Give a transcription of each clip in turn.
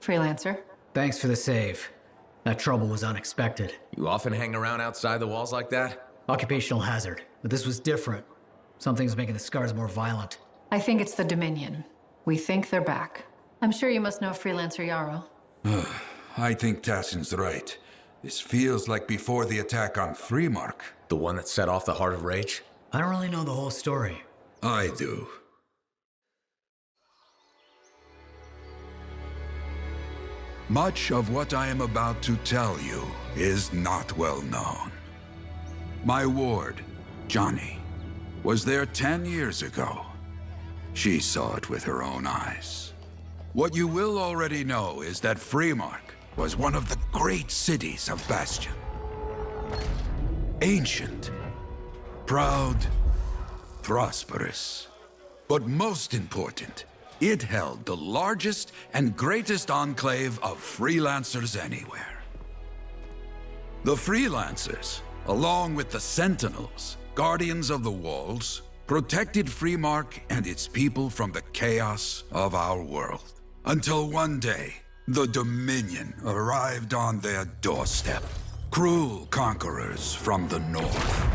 Freelancer. Thanks for the save. That trouble was unexpected. You often hang around outside the walls like that? Occupational hazard, but this was different. Something's making the scars more violent. I think it's the Dominion. We think they're back. I'm sure you must know Freelancer Yarrow. I think Tassin's right. This feels like before the attack on Freemark. The one that set off the Heart of Rage? I don't really know the whole story. I do. Much of what I am about to tell you is not well known. My ward, Johnny, was there 10 years ago. She saw it with her own eyes. What you will already know is that Freemark was one of the great cities of Bastion. Ancient, proud, prosperous. But most important, it held the largest and greatest enclave of freelancers anywhere. The freelancers, along with the sentinels, guardians of the walls, protected Freemark and its people from the chaos of our world. Until one day, the Dominion arrived on their doorstep. Cruel conquerors from the north.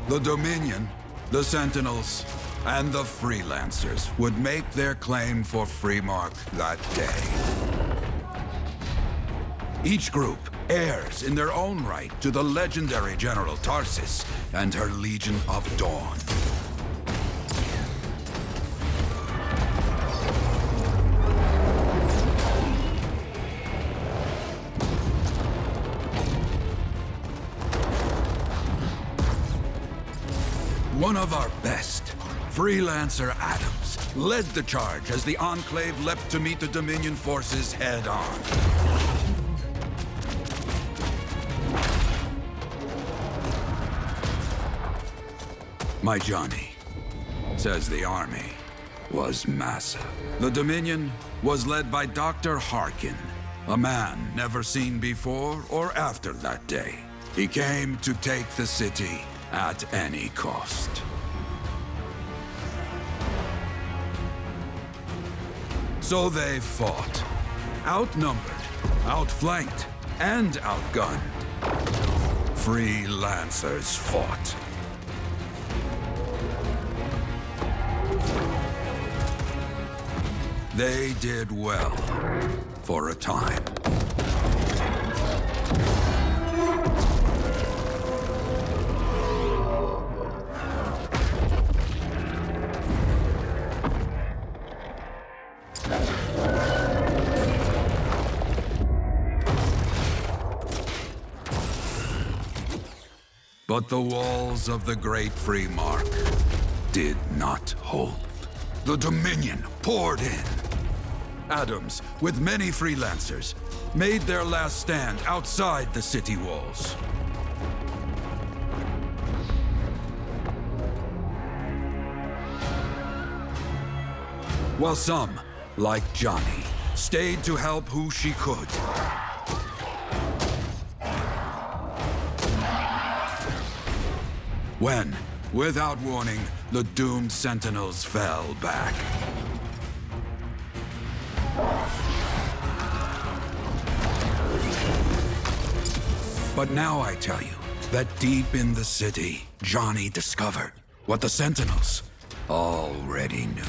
The Dominion, the Sentinels, and the Freelancers would make their claim for Freemark that day. Each group heirs in their own right to the legendary General Tarsis and her Legion of Dawn. One of our best, Freelancer Adams, led the charge as the Enclave leapt to meet the Dominion forces head-on. My Johnny says the army was massive. The Dominion was led by Dr. Harkin, a man never seen before or after that day. He came to take the city at any cost. So they fought. Outnumbered, outflanked, and outgunned. Freelancers fought. They did well, for a time. But the walls of the Great Freemark did not hold. The Dominion poured in. Adams, with many Freelancers, made their last stand outside the city walls. While some, like Johnny, stayed to help who she could. When, without warning, the doomed Sentinels fell back. But now I tell you that deep in the city, Johnny discovered what the Sentinels already knew.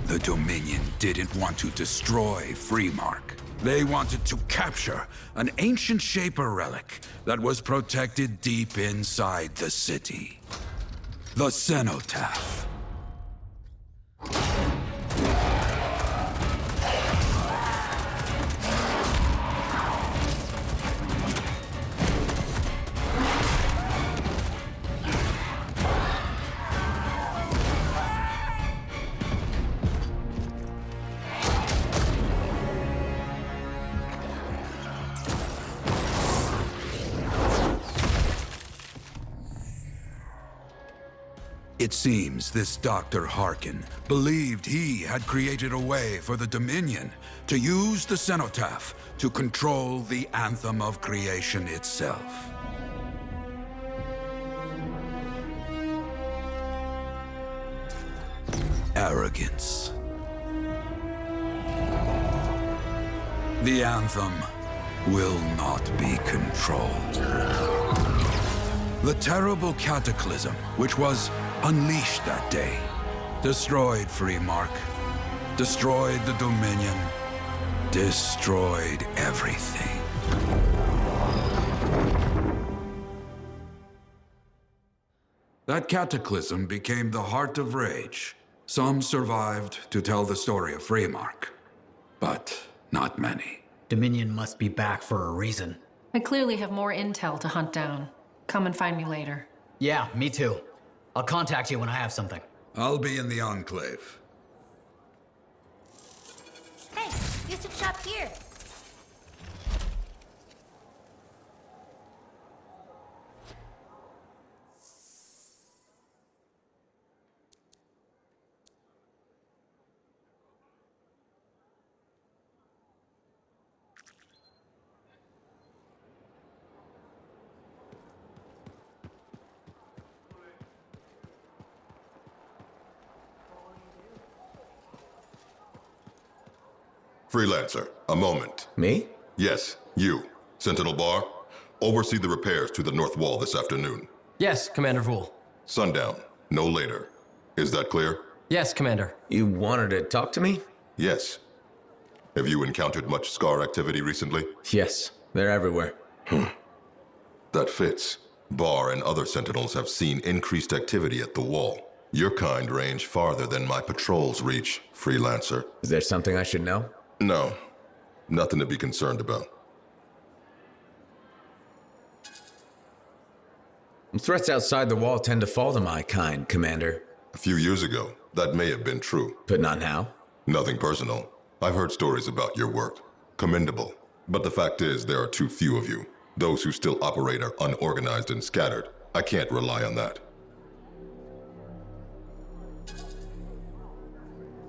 The Dominion didn't want to destroy Freemark. They wanted to capture an ancient Shaper relic that was protected deep inside the city. The Cenotaph. It seems this Dr. Harkin believed he had created a way for the Dominion to use the cenotaph to control the Anthem of Creation itself. Arrogance. The Anthem will not be controlled. The terrible cataclysm, which was unleashed that day, destroyed Freemark, destroyed the Dominion, destroyed everything. That cataclysm became the heart of rage. Some survived to tell the story of Freemark, but not many. Dominion must be back for a reason. I clearly have more intel to hunt down. Come and find me later. Yeah, me too. I'll contact you when I have something. I'll be in the Enclave. Hey, you should shop here. Freelancer, a moment. Me? Yes, you. Sentinel Bar, oversee the repairs to the north wall this afternoon. Yes, Commander Vool. Sundown, no later. Is that clear? Yes, Commander. You wanted to talk to me? Yes. Have you encountered much Scar activity recently? Yes, they're everywhere. That fits. Bar and other Sentinels have seen increased activity at the wall. Your kind range farther than my patrols reach, Freelancer. Is there something I should know? No, nothing to be concerned about. Threats outside the wall tend to fall to my kind, Commander. A few years ago, that may have been true. But not now. Nothing personal. I've heard stories about your work. Commendable. But the fact is, there are too few of you. Those who still operate are unorganized and scattered. I can't rely on that.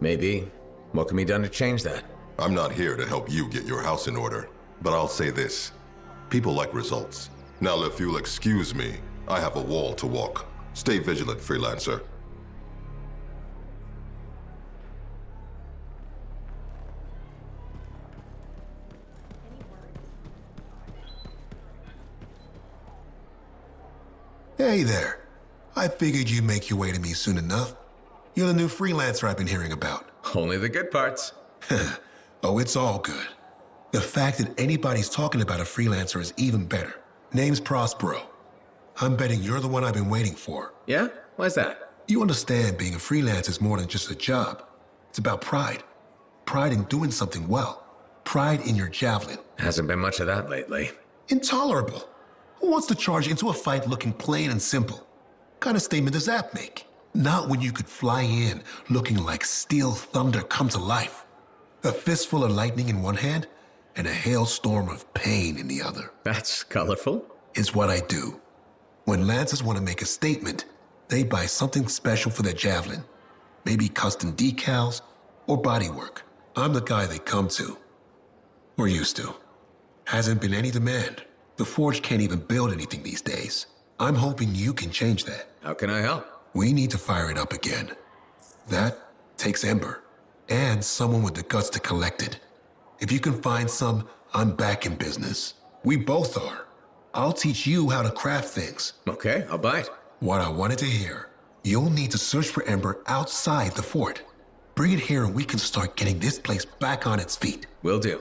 Maybe. What can be done to change that? I'm not here to help you get your house in order, but I'll say this. People like results. Now, if you'll excuse me, I have a wall to walk. Stay vigilant, Freelancer. Hey there. I figured you'd make your way to me soon enough. You're the new freelancer I've been hearing about. Only the good parts. Oh, it's all good. The fact that anybody's talking about a freelancer is even better. Name's Prospero. I'm betting you're the one I've been waiting for. Yeah? Why's that? You understand being a freelancer is more than just a job. It's about pride. Pride in doing something well. Pride in your Javelin. Hasn't been much of that lately. Intolerable. Who wants to charge into a fight looking plain and simple? What kind of statement does that make? Not when you could fly in looking like steel thunder come to life. A fistful of lightning in one hand and a hailstorm of pain in the other. That's colorful. Is what I do. When Lancers want to make a statement, they buy something special for their Javelin. Maybe custom decals or bodywork. I'm the guy they come to. Or used to. Hasn't been any demand. The Forge can't even build anything these days. I'm hoping you can change that. How can I help? We need to fire it up again. That takes Ember. And someone with the guts to collect it. If you can find some, I'm back in business. We both are. I'll teach you how to craft things. Okay, I'll bite. What I wanted to hear. You'll need to search for Ember outside the fort. Bring it here and we can start getting this place back on its feet. Will do.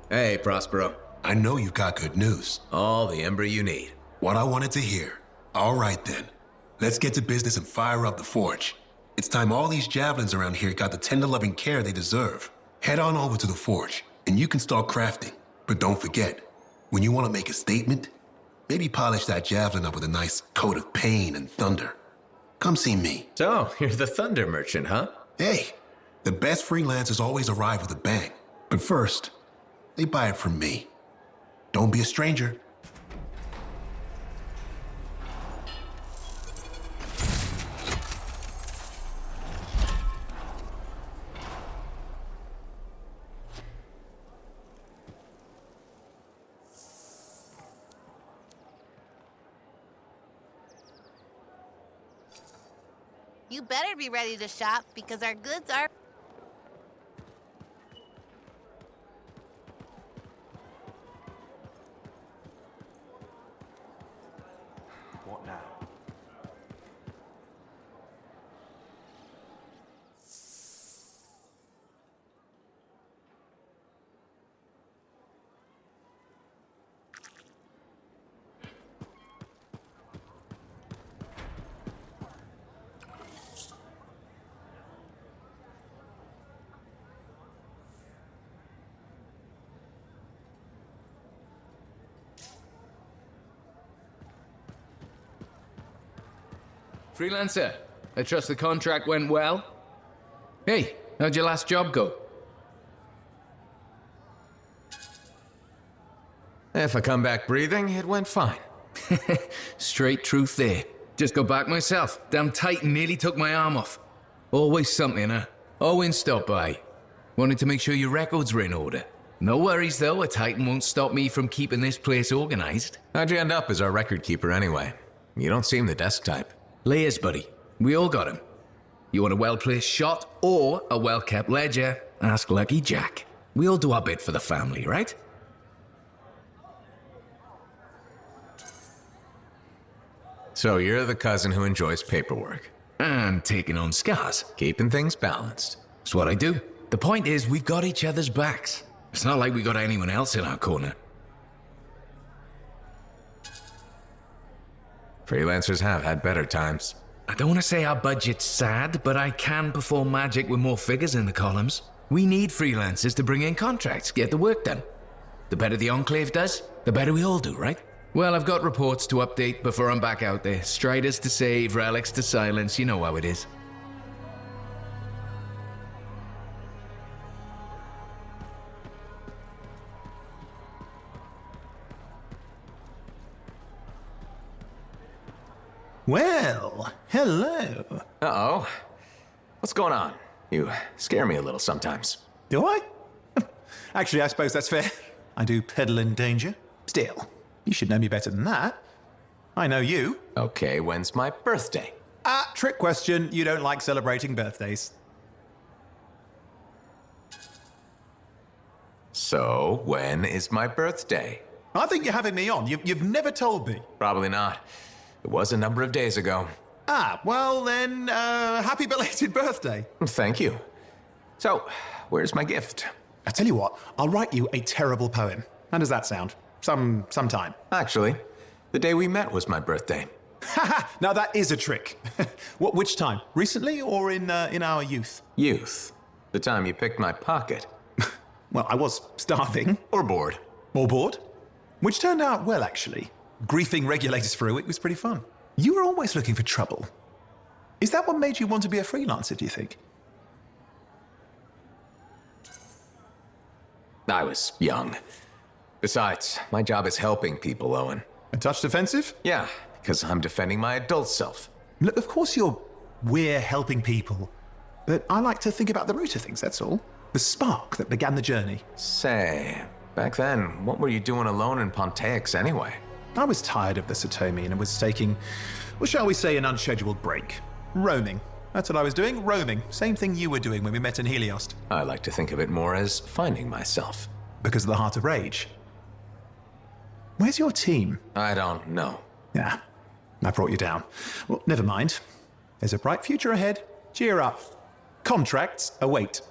Hey, Prospero. I know you got good news. All the Ember you need. What I wanted to hear. All right then. Let's get to business and fire up the Forge. It's time all these Javelins around here got the tender loving care they deserve. Head on over to the Forge, and you can start crafting. But don't forget, When you want to make a statement, maybe polish that javelin up with a nice coat of pain and thunder. Come see me. So, you're the thunder merchant, huh? Hey, the best freelancers always arrive with a bang. But first, they buy it from me. Don't be a stranger. You better be ready to shop because our goods are... What now? Freelancer, I trust the contract went well? Hey, how'd your last job go? If I come back breathing, it went fine. Straight truth there. Just got back myself. Damn Titan nearly took my arm off. Always something, huh? Owen stopped by. Wanted to make sure your records were in order. No worries though, a Titan won't stop me from keeping this place organized. How'd you end up as our record keeper anyway? You don't seem the desk type. Layers, buddy. We all got 'em. You want a well-placed shot or a well-kept ledger? Ask Lucky Jack. We all do our bit for the family, right? So you're the cousin who enjoys paperwork. And taking on scars. Keeping things balanced. That's what I do. The point is, we've got each other's backs. It's not like we got anyone else in our corner. Freelancers have had better times. I don't want to say our budget's sad, but I can perform magic with more figures in the columns. We need freelancers to bring in contracts, get the work done. The better the Enclave does, the better we all do, right? Well, I've got reports to update before I'm back out there. Striders to save, relics to silence, you know how it is. Well, hello. Uh-oh. What's going on? You scare me a little sometimes. Do I? Actually, I suppose that's fair. I do peddle in danger. Still, you should know me better than that. I know you. Okay, when's my birthday? Trick question. You don't like celebrating birthdays. So, when is my birthday? I think you're having me on. You've never told me. Probably not. It was a number of days ago. Well then, happy belated birthday. Thank you. So, where's my gift? I tell you what, I'll write you a terrible poem. How does that sound? Sometime. Actually, the day we met was my birthday. Haha, now that is a trick. Which time? Recently or in our youth? Youth. The time you picked my pocket. Well, I was starving. Or bored. Or bored. Which turned out well, actually. Griefing regulators for a week was pretty fun. You were always looking for trouble. Is that what made you want to be a freelancer, do you think? I was young. Besides, my job is helping people, Owen. A touch defensive? Yeah, because I'm defending my adult self. Look, of course we're helping people. But I like to think about the root of things, that's all. The spark that began the journey. Say, back then, what were you doing alone in Pontaix anyway? I was tired of the Satomi and was taking, well, shall we say, an unscheduled break. Roaming. That's what I was doing, roaming. Same thing you were doing when we met in Heliost. I like to think of it more as finding myself. Because of the Heart of Rage. Where's your team? I don't know. Yeah, I brought you down. Well, never mind. There's a bright future ahead. Cheer up. Contracts await.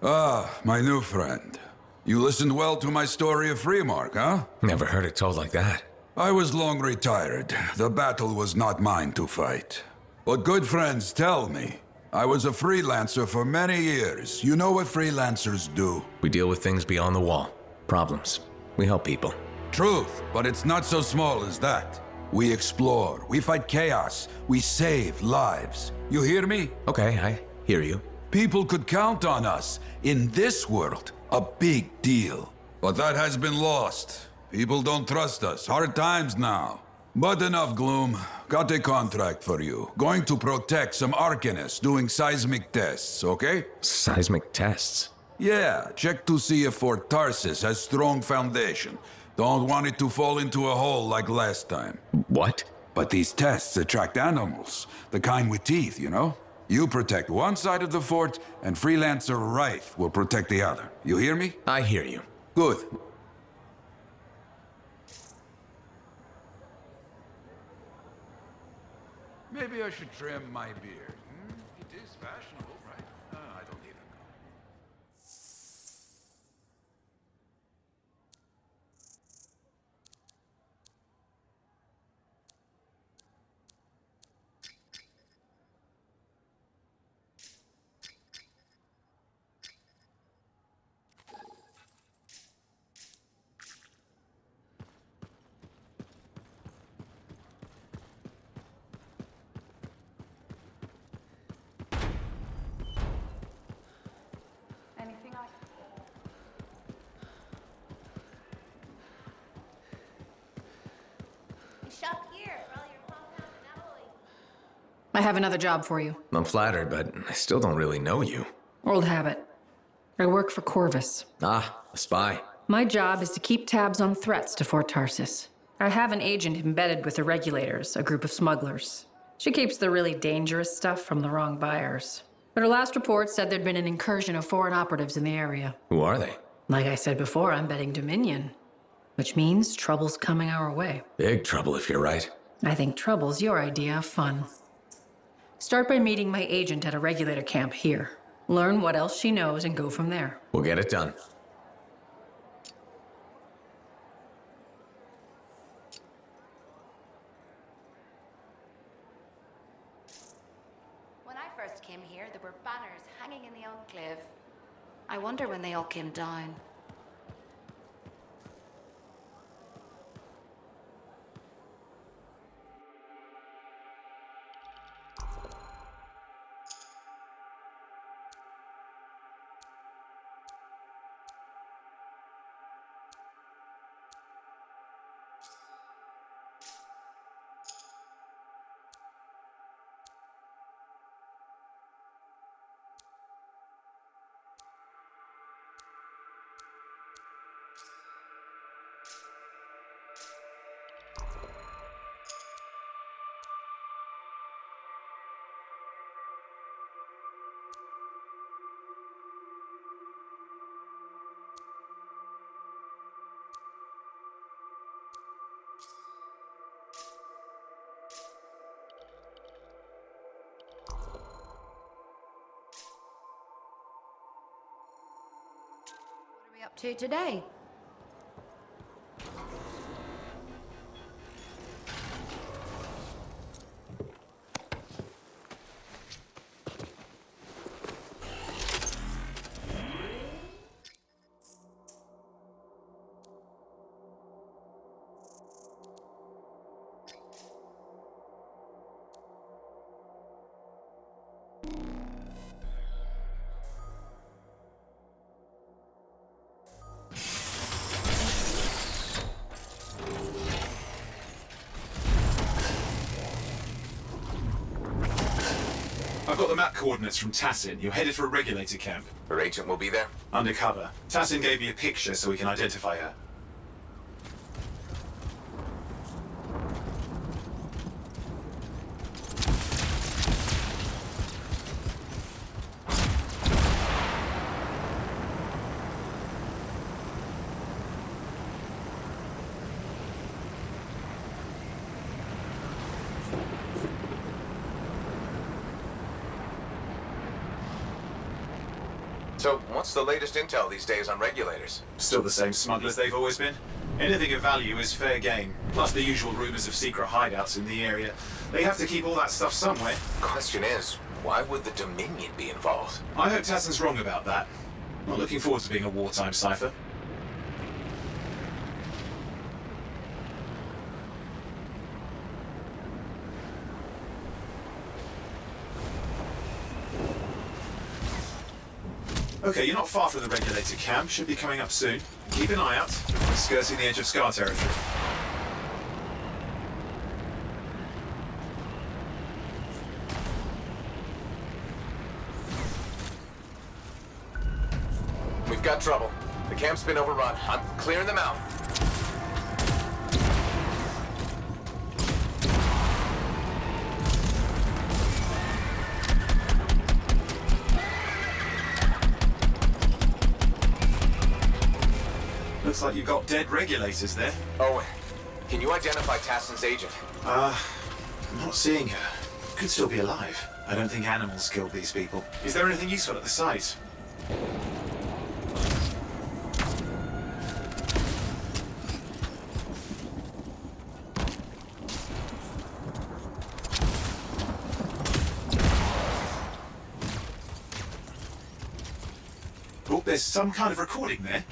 Ah, my new friend. You listened well to my story of Freemark, huh? Never heard it told like that. I was long retired. The battle was not mine to fight. But good friends tell me, I was a freelancer for many years. You know what freelancers do. We deal with things beyond the wall. Problems. We help people. Truth, but it's not so small as that. We explore, we fight chaos, we save lives. You hear me? Okay, I hear you. People could count on us. In this world, a big deal. But that has been lost. People don't trust us. Hard times now. But enough gloom. Got a contract for you. Going to protect some Arcanists doing seismic tests, okay? Seismic tests? Yeah, check to see if Fort Tarsis has strong foundation. Don't want it to fall into a hole like last time. What? But these tests attract animals. The kind with teeth, you know? You protect one side of the fort, and Freelancer Rife will protect the other. You hear me? I hear you. Good. Maybe I should trim my beard. It is fashionable, right? I don't need it. Shop here for all your compound and alloy. I have another job for you. I'm flattered, but I still don't really know you. Old habit. I work for Corvus. Ah, a spy. My job is to keep tabs on threats to Fort Tarsis. I have an agent embedded with the regulators, a group of smugglers. She keeps the really dangerous stuff from the wrong buyers. But her last report said there'd been an incursion of foreign operatives in the area. Who are they? Like I said before, I'm betting Dominion. Which means trouble's coming our way. Big trouble if you're right. I think trouble's your idea of fun. Start by meeting my agent at a regulator camp here. Learn what else she knows and go from there. We'll get it done. When I first came here, there were banners hanging in the enclave. I wonder when they all came down. What are we up to today? I've got the map coordinates from Tassin. You're headed for a regulator camp. Her agent will be there? Undercover. Tassin gave me a picture so we can identify her. So, what's the latest intel these days on regulators? Still the same smugglers they've always been. Anything of value is fair game. Plus the usual rumors of secret hideouts in the area. They have to keep all that stuff somewhere. Question is, why would the Dominion be involved? I hope Tassin's wrong about that. Not looking forward to being a wartime cipher. Okay, you're not far from the regulator camp. Should be coming up soon. Keep an eye out. Skirting the edge of Scar territory. We've got trouble. The camp's been overrun. I'm clearing them out. Looks like you've got dead regulators there. Owen, can you identify Tassin's agent? I'm not seeing her. Could still be alive. I don't think animals killed these people. Is there anything useful at the site? Oh, there's some kind of recording there.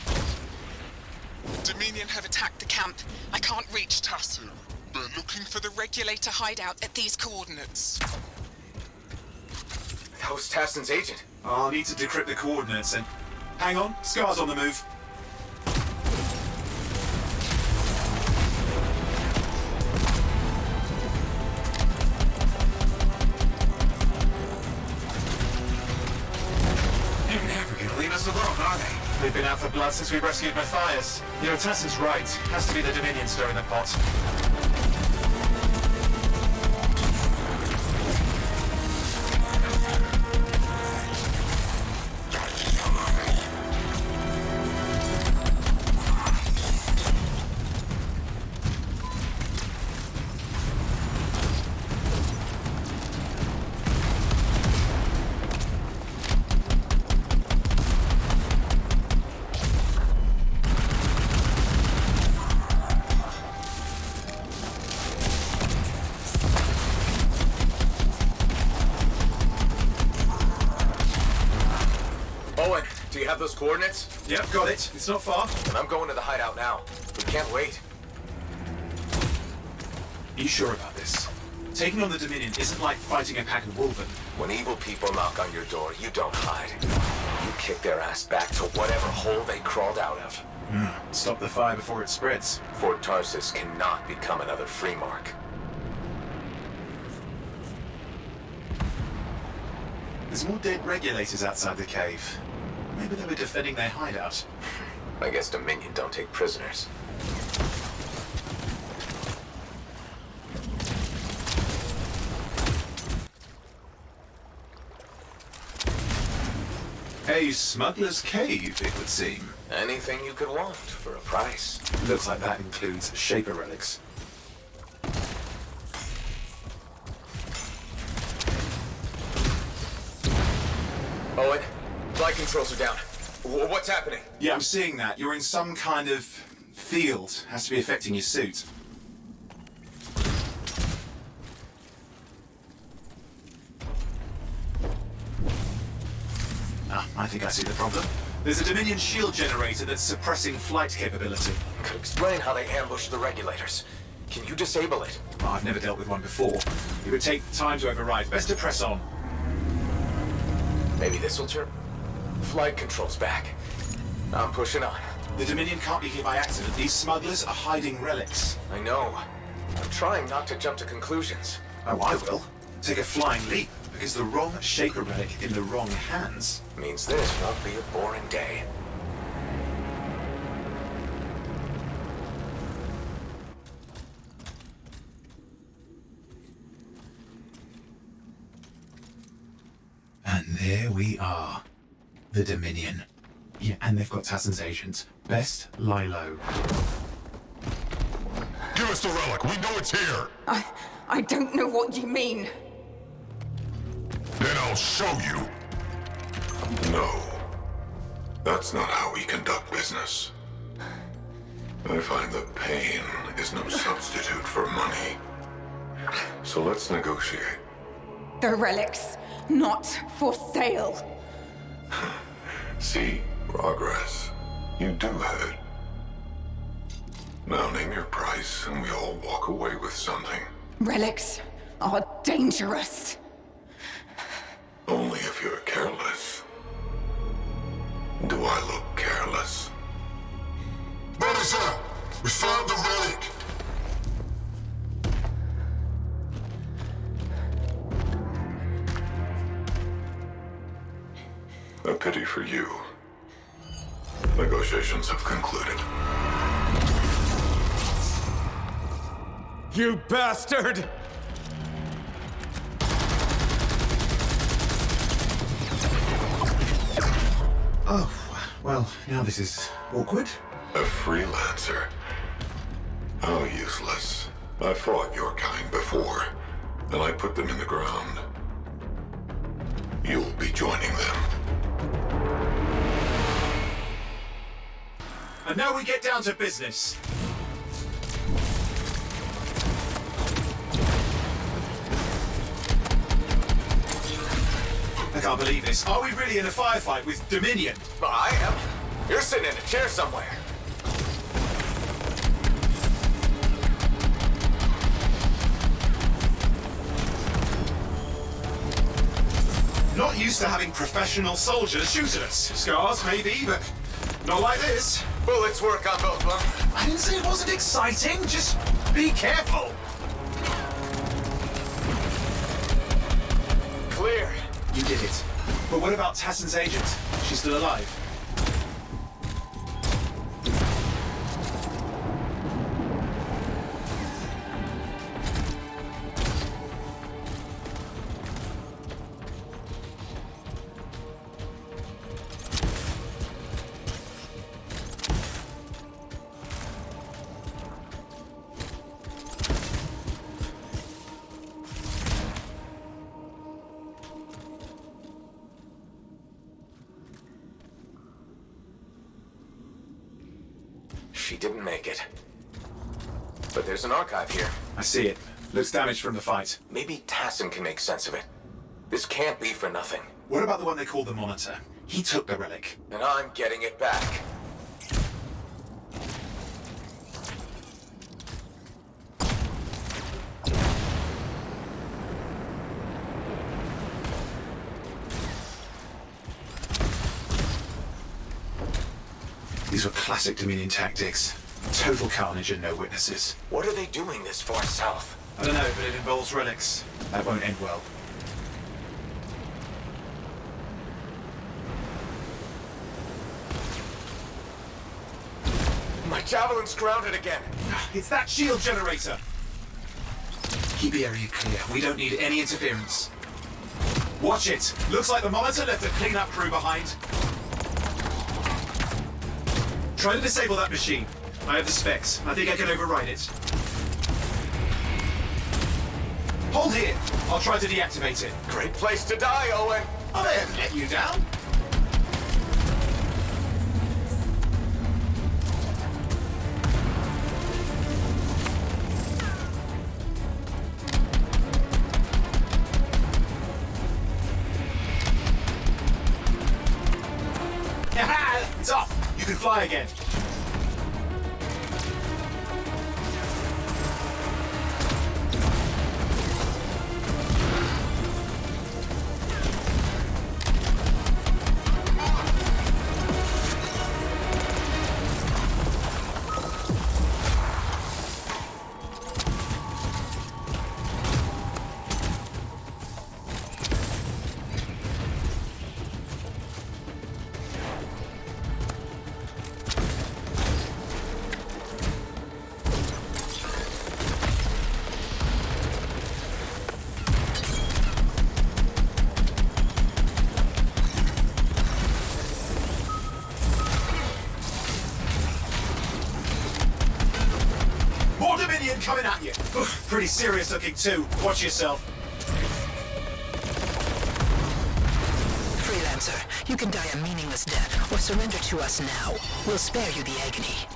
Dominion have attacked the camp. I can't reach Tassin. They're looking for the regulator hideout at these coordinates. That was Tassin's agent. I'll need to decrypt the coordinates and... Hang on, Scar's on the move. They're never gonna leave us alone, are they? They've been out for blood since we rescued Matthias. You know, Tassin's right. Has to be the Dominion stirring the pot. Owen, do you have those coordinates? Yep, got it. It's not far. And I'm going to the hideout now. We can't wait. Are you sure about this? Taking on the Dominion isn't like fighting a pack of wolven. When evil people knock on your door, you don't hide. You kick their ass back to whatever hole they crawled out of. Stop the fire before it spreads. Fort Tarsis cannot become another free mark. There's more dead regulators outside the cave. Maybe they were defending their hideout. I guess Dominion don't take prisoners. A smuggler's cave, it would seem. Anything you could want for a price. Looks like that includes Shaper relics. Owen, flight controls are down. What's happening? Yeah, I'm seeing that. You're in some kind of field. Has to be affecting your suit. I think I see the problem. There's a Dominion shield generator that's suppressing flight capability. Could explain how they ambushed the regulators. Can you disable it? I've never dealt with one before. It would take time to override. Best to press on. Maybe this will turn. Flight controls back. I'm pushing on. The Dominion can't be here by accident. These smugglers are hiding relics. I know. I'm trying not to jump to conclusions. Oh, I will. Take a flying leap, because the wrong Shaper relic in the wrong hands means this won't be a boring day. And there we are. The Dominion. Yeah, and they've got Tassin's agents. Best lie low. Give us the relic. We know it's here. I don't know what you mean. Then I'll show you. No. That's not how we conduct business. I find that pain is no substitute for money. So let's negotiate. The relics, not for sale. See, progress. You do have it. Now name your price and we all walk away with something. Relics are dangerous. Only if you're careless. Do I look careless? Manager, we found the relic. A pity for you. Negotiations have concluded. You bastard! Oh, well, now this is awkward. A freelancer? How useless. I fought your kind before, and I put them in the ground. You'll be joining them. And now we get down to business. I can't believe this. Are we really in a firefight with Dominion? Well, I am. You're sitting in a chair somewhere. Not used to having professional soldiers shoot at us. Scars, maybe, but not like this. Bullets work on both of them. I didn't say it wasn't exciting. Just be careful. Clear. You did it. But what about Tassin's agent? She's still alive. She didn't make it. But there's an archive here. I see it. Looks damaged from the fight. Maybe Tassin can make sense of it. This can't be for nothing. What about the one they call the Monitor? He took the relic. And I'm getting it back. These were classic Dominion tactics. Total carnage and no witnesses. What are they doing this for, South? I don't know, but it involves relics. That won't end well. My Javelin's grounded again. It's that shield generator. Keep the area clear. We don't need any interference. Watch it. Looks like the Monitor left a cleanup crew behind. Try to disable that machine. I have the specs. I think I can override it. Hold here. I'll try to deactivate it. Great place to die, Owen. I may have let you down. It's off. You can fly again. Coming at you. Pretty serious looking too. Watch yourself. Freelancer, you can die a meaningless death or surrender to us now. We'll spare you the agony.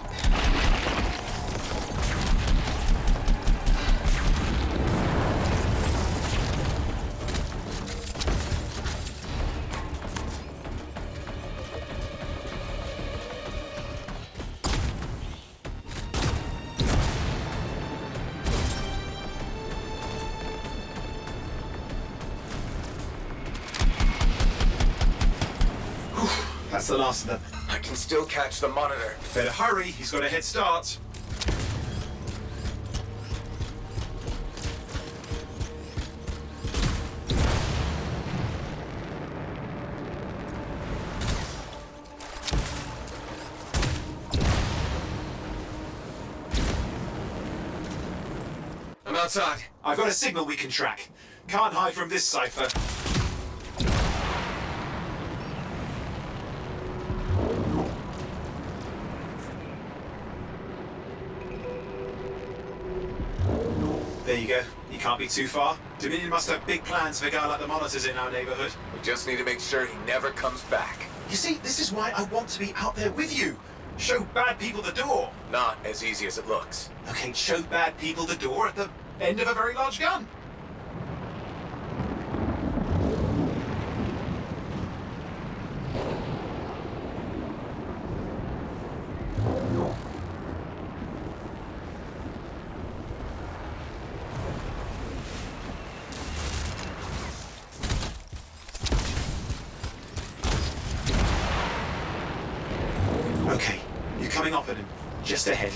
That's the last of them. I can still catch the monitor. Better hurry, he's got a head start. I'm outside. I've got a signal we can track. Can't hide from this cipher. There you go. You can't be too far. Dominion must have big plans for a guy like the monitors in our neighborhood. We just need to make sure he never comes back. You see, this is why I want to be out there with you. Show bad people the door. Not as easy as it looks. Okay, show bad people the door at the end of a very large gun. Okay, you're coming up at him. Just ahead.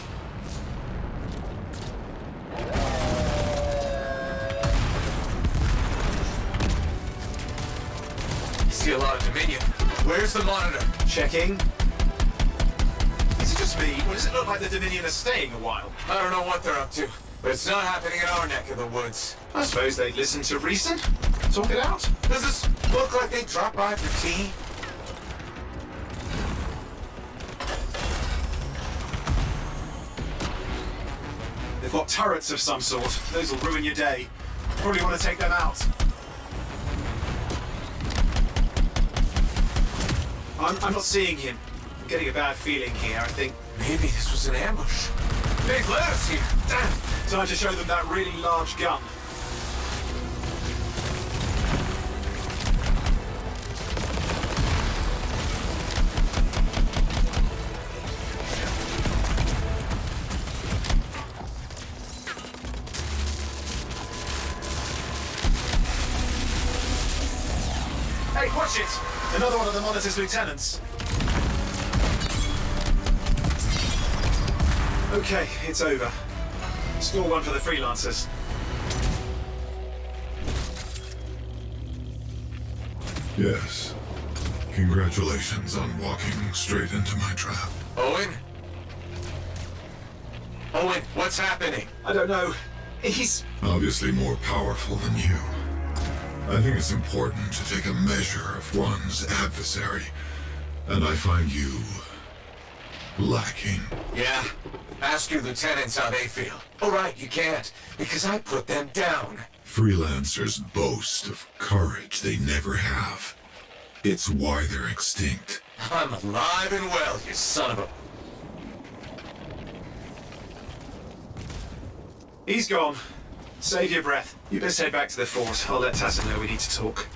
You see a lot of Dominion. Where's the monitor? Checking. Is it just me, or does it look like the Dominion are staying a while? I don't know what they're up to, but it's not happening in our neck of the woods. I suppose they'd listen to reason. Talk it out. Does this look like they dropped by for tea? They've got turrets of some sort. Those will ruin your day. Probably want to take them out. I'm not seeing him. I'm getting a bad feeling here, I think. Maybe this was an ambush. They've let us here. Damn! Time to show them that really large gun. Hey, watch it! Another one of the Monitor's lieutenants. Okay, it's over. Score one for the freelancers. Yes. Congratulations on walking straight into my trap. Owen? Owen, what's happening? I don't know. He's Obviously more powerful than you. I think it's important to take a measure of one's adversary, and I find you lacking. Yeah? Ask your lieutenants how they feel. Oh, right, you can't, because I put them down. Freelancers boast of courage they never have. It's why they're extinct. I'm alive and well, you son of a... He's gone. Save your breath. You best head back to the fort. I'll let Tassa know we need to talk.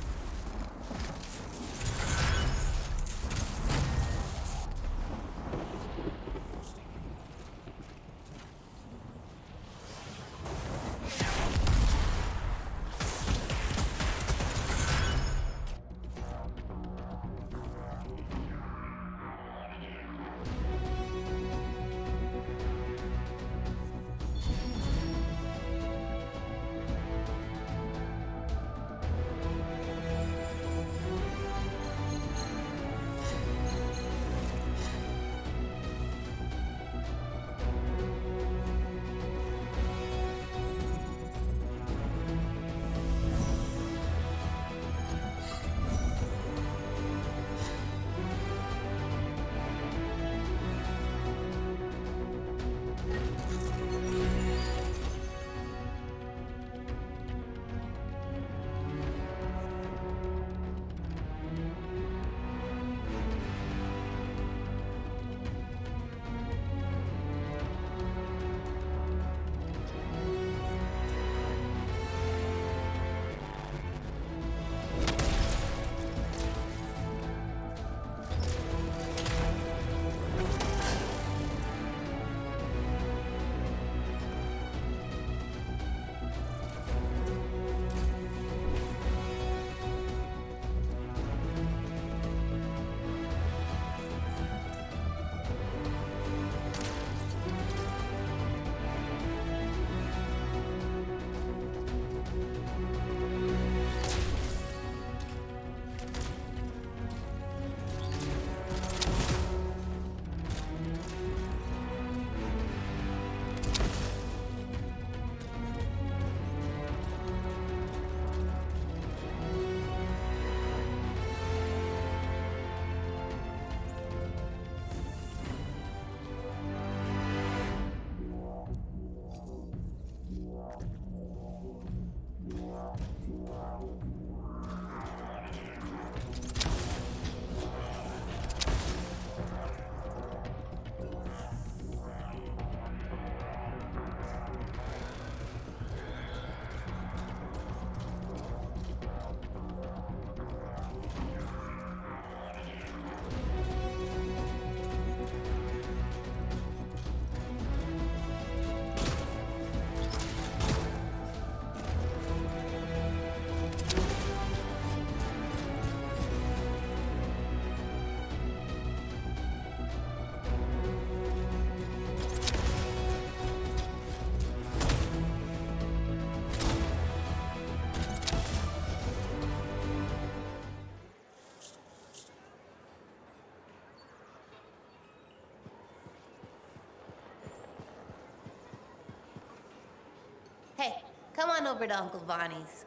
Come on over to Uncle Vonnie's.